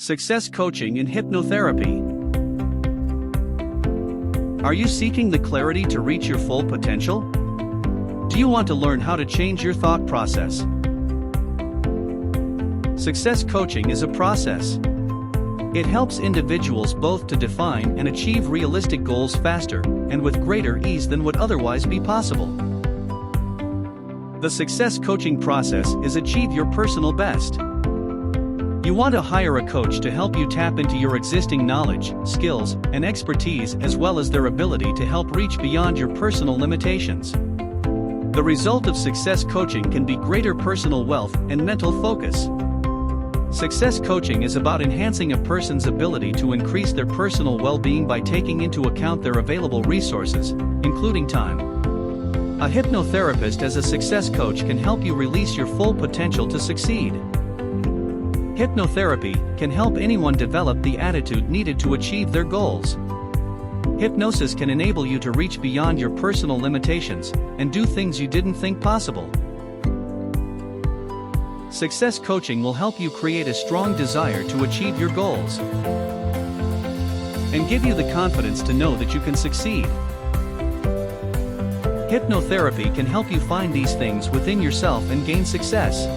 Success coaching and hypnotherapy. Are you seeking the clarity to reach your full potential? Do you want to learn how to change your thought process? Success coaching is a process. It helps individuals both to define and achieve realistic goals faster and with greater ease than would otherwise be possible. The success coaching process is achieve your personal best. You want to hire a coach to help you tap into your existing knowledge, skills, and expertise as well as their ability to help reach beyond your personal limitations. The result of success coaching can be greater personal wealth and mental focus. Success coaching is about enhancing a person's ability to increase their personal well-being by taking into account their available resources, including time. A hypnotherapist as a success coach can help you release your full potential to succeed. Hypnotherapy can help anyone develop the attitude needed to achieve their goals. Hypnosis can enable you to reach beyond your personal limitations and do things you didn't think possible. Success coaching will help you create a strong desire to achieve your goals and give you the confidence to know that you can succeed. Hypnotherapy can help you find these things within yourself and gain success.